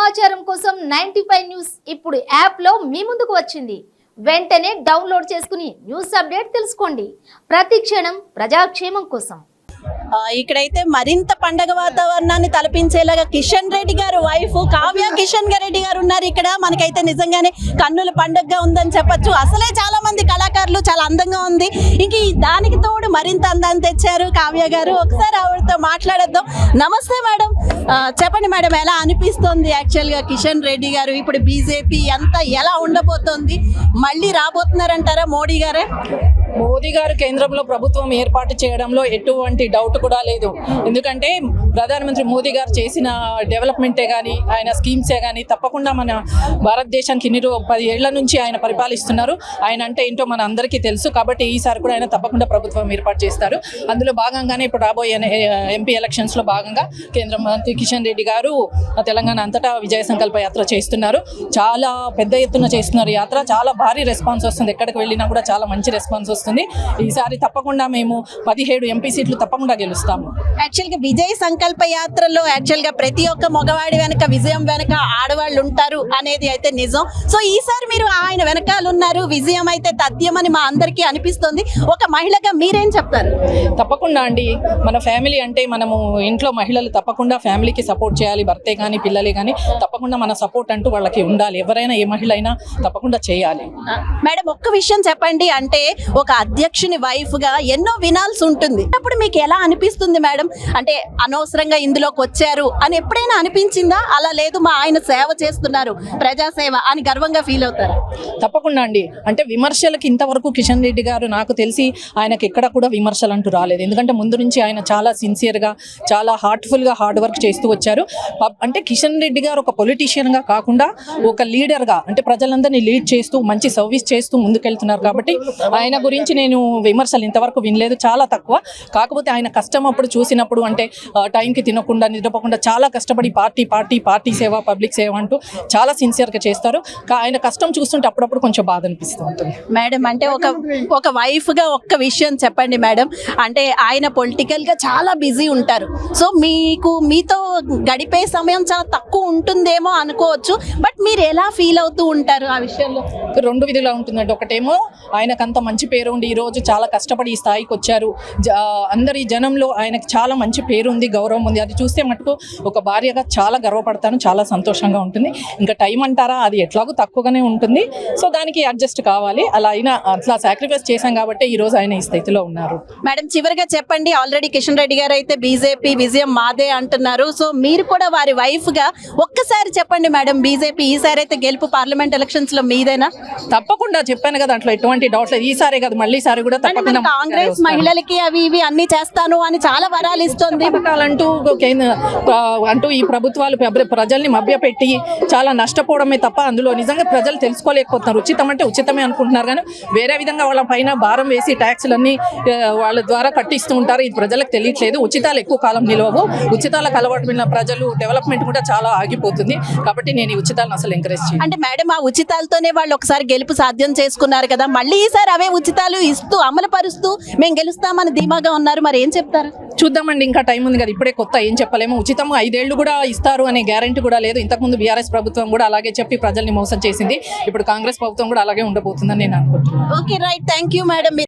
సమాచారం కోసం 95 న్యూస్ ఇప్పుడు యాప్లో మీ ముందుకు వచ్చింది. వెంటనే డౌన్లోడ్ చేసుకుని న్యూస్ అప్డేట్ తెలుసుకోండి. ప్రతి క్షణం ప్రజాక్షేమం కోసం. ఇక్కడైతే మరింత పండగ వాతావరణాన్ని తలపించేలాగా కిషన్ రెడ్డి గారు వైఫ్ కావ్య కిషన్ రెడ్డి గారు ఉన్నారు. ఇక్కడ మనకైతే నిజంగానే కన్నుల పండుగగా ఉందని చెప్పొచ్చు. అసలే చాలా మంది కళాకారులు చాలా అందంగా ఉంది, ఇంక దానికి తోడు మరింత అందాన్ని తెచ్చారు కావ్య గారు. ఒకసారి ఆవిడతో మాట్లాడేద్దాం. నమస్తే మేడం, చెప్పండి మేడం, ఎలా అనిపిస్తుంది యాక్చువల్గా కిషన్ రెడ్డి గారు ఇప్పుడు బీజేపీ అంతా ఎలా ఉండబోతోంది? మళ్ళీ రాబోతున్నారంటారా మోడీ గారే? మోదీ గారు కేంద్రంలో ప్రభుత్వం ఏర్పాటు చేయడంలో ఎటువంటి డౌట్ కూడా లేదు. ఎందుకంటే ప్రధానమంత్రి మోదీ గారు చేసిన డెవలప్మెంటే కానీ ఆయన స్కీమ్సే కానీ తప్పకుండా మన భారతదేశానికి 10 ఏళ్ల నుంచి ఆయన పరిపాలిస్తున్నారు. ఆయన అంటే ఏంటో మన అందరికీ తెలుసు. కాబట్టి ఈసారి కూడా ఆయన తప్పకుండా ప్రభుత్వం ఏర్పాటు చేస్తారు. అందులో భాగంగానే ఇప్పుడు రాబోయే ఎంపీ ఎలక్షన్స్లో భాగంగా కేంద్ర మంత్రి కిషన్ రెడ్డి గారు తెలంగాణ అంతటా విజయ సంకల్ప యాత్ర చేస్తున్నారు. చాలా పెద్ద ఎత్తున చేస్తున్నారు యాత్ర. చాలా భారీ రెస్పాన్స్ వస్తుంది. ఎక్కడికి వెళ్ళినా కూడా చాలా మంచి రెస్పాన్స్ వస్తుంది. ఈసారి తప్పకుండా మేము 17 ఎంపీ సీట్లు తప్పకుండా గెలుస్తాము. యాక్చువల్గా విజయ సంకల్ప యాత్రలో యాక్చువల్గా ప్రతి ఒక్క మగవాడి వెనక విజయం వెనక ఆడవాళ్ళు ఉంటారు అనేది అయితే నిజం. సో ఈసారి మీరు ఆయన వెనకాల ఉన్నారు, విజయం అయితే తథ్యమని మా అందరికీ అనిపిస్తుంది. ఒక మహిళగా మీరేం చెప్తారు? తప్పకుండా అండి, మన ఫ్యామిలీ అంటే మనము ఇంట్లో మహిళలు తప్పకుండా ఫ్యామిలీకి సపోర్ట్ చేయాలి. భర్తే కానీ పిల్లలే కానీ తప్పకుండా మన సపోర్ట్ అంటూ వాళ్ళకి ఉండాలి. ఎవరైనా ఏ మహిళ అయినా తప్పకుండా చేయాలి. మేడం, ఒక్క విషయం చెప్పండి. అంటే ఒక అధ్యక్షుని వైఫ్ గా ఎన్నో వినాల్సి ఉంటుంది. అప్పుడు మీకు ఎలా అనిపిస్తుంది మేడం? అంటే అనవసరంగా ఇందులోకి వచ్చారు అని ఎప్పుడైనా అనిపించిందా? అలా లేదు, మా ఆయన సేవ చేస్తున్నారు, ప్రజాసేవ అని గర్వంగా ఫీల్ అవుతారు? తప్పకుండా అండి. అంటే విమర్శలకి ఇంతవరకు కిషన్ రెడ్డి గారు నాకు తెలిసి ఆయనకి ఎక్కడ కూడా విమర్శలు అంటూ రాలేదు. ఎందుకంటే ముందు నుంచి ఆయన చాలా సిన్సియర్గా చాలా హార్ట్ఫుల్గా హార్డ్ వర్క్ చేస్తూ వచ్చారు. అంటే కిషన్ రెడ్డి గారు ఒక పొలిటీషియన్గా కాకుండా ఒక లీడర్గా అంటే ప్రజలందరినీ లీడ్ చేస్తూ మంచి సర్వీస్ చేస్తూ ముందుకెళ్తున్నారు. కాబట్టి ఆయన గురించి నేను విమర్శలు ఇంతవరకు వినలేదు, చాలా తక్కువ. కాకపోతే ఆయన కష్టం అప్పుడు చూసినప్పుడు అంటే టైంకి తినకుండా నిద్రపోకుండా చాలా కష్టపడి పార్టీ సేవ పబ్లిక్ సేవ అంటూ చాలా సిన్సియర్గా చేస్తారు. ఆయన కష్టం చూస్తుంటే అప్పుడప్పుడు కొంచెం బాధ అనిపిస్తూ ఉంటుంది. మేడం, అంటే ఒక వైఫ్గా ఒక్క విషయం చెప్పండి మేడం. అంటే ఆయన పొలిటికల్గా చాలా బిజీ ఉంటారు. సో మీతో గడిపే సమయం చాలా తక్కువ ఉంటుందేమో అనుకోవచ్చు. బట్ మీరు ఎలా ఫీల్ అవుతూ ఉంటారు ఆ విషయంలో? 2 విధులా ఉంటుందండి. ఒకటేమో ఆయనకు అంత మంచి పేరు ఉండి ఈరోజు చాలా కష్టపడి ఈ స్థాయికి వచ్చారు. అందరి జనంలో ఆయనకు చాలా మంచి పేరు ఉంది, గౌరవం ఉంది. అది చూస్తే మటుకు ఒక భార్యగా చాలా గర్వపడతాను, చాలా సంతోషంగా ఉంటుంది. ఇంకా టైం అంటారా, అది ఎట్లాగో తక్కువగానే ఉంటుంది. సో దానికి అడ్జస్ట్ కావాలి. అలా అయినా అట్లా సాక్రిఫైస్ చేశాం కాబట్టి ఈరోజు ఆయన ఈ స్థితిలో ఉన్నారు. మేడం, చివరిగా చెప్పండి. ఆల్రెడీ కిషన్ రెడ్డి గారు అయితే బీజేపీ విజయం మాదే అంటున్నారు. సో మీరు కూడా వారి వైఫ్గా ఒక్కసారి చెప్పండి మేడం, బీజేపీ ఈసారి అయితే గెలుపు పార్లమెంట్ ఎలక్షన్స్ లో మీదేనా? తప్పకుండా చెప్పాను కదా, దాంట్లో ఎటువంటి డౌట్ లేదు. ఈసారి కదా మళ్ళీ ఈసారి కూడా తప్పకుండా. కాంగ్రెస్ మహిళలకి అవి ఇవి అన్ని చేస్తాను అని చాలా వరాలు ఇస్తుంది అంటూ ఈ ప్రభుత్వాలు ప్రజల్ని మభ్యపెట్టి చాలా నష్టపోవడమే తప్ప అందులో నిజంగా ప్రజలు తెలుసుకోలేకపోతున్నారు. ఉచితం అంటే ఉచితమే అనుకుంటున్నారు, కానీ వేరే విధంగా వాళ్ళ పైన భారం వేసి ట్యాక్సులన్నీ వాళ్ళ ద్వారా కట్టిస్తూ ఉంటారు. ఇది ప్రజలకు తెలియట్లేదు. ఉచితాలు ఎక్కువ కాలం నిలవవు. ఉచితాలకు అలవాటు పడిన ప్రజలు డెవలప్మెంట్ కూడా చాలా ఆగిపోతుంది. కాబట్టి నేను ఈ ఉచితాలను అసలు ఎంకరేజ్ చేయను. అంటే మేడం, ఆ ఉచితాలతోనే వాళ్ళు ఒకసారి గెలుపు సాధ్యం చేసుకున్నారు కదా, మళ్ళీ ఈసారి అవే ఉచితాలు ఇస్తూ అమలు పరుస్తూ మేము గెలుస్తామని ధీమాగా ఉన్నారు. మరి ఏం చెప్తారు? చూద్దామండి, ఇంకా టైం ఉంది కదా. ఇప్పుడే కొత్త ఏం చెప్పలేము. ఉచితం 5 ఏళ్ళు కూడా ఇస్తారు అనే గ్యారంటీ కూడా లేదు. ఇంతకుముందు బీఆర్ఎస్ ప్రభుత్వం కూడా అలాగే చెప్పి ప్రజల్ని మోసం చేసింది. ఇప్పుడు కాంగ్రెస్ ప్రభుత్వం కూడా అలాగే ఉండబోతుందని నేను అనుకుంటున్నాను. Okay, right, thank you madam.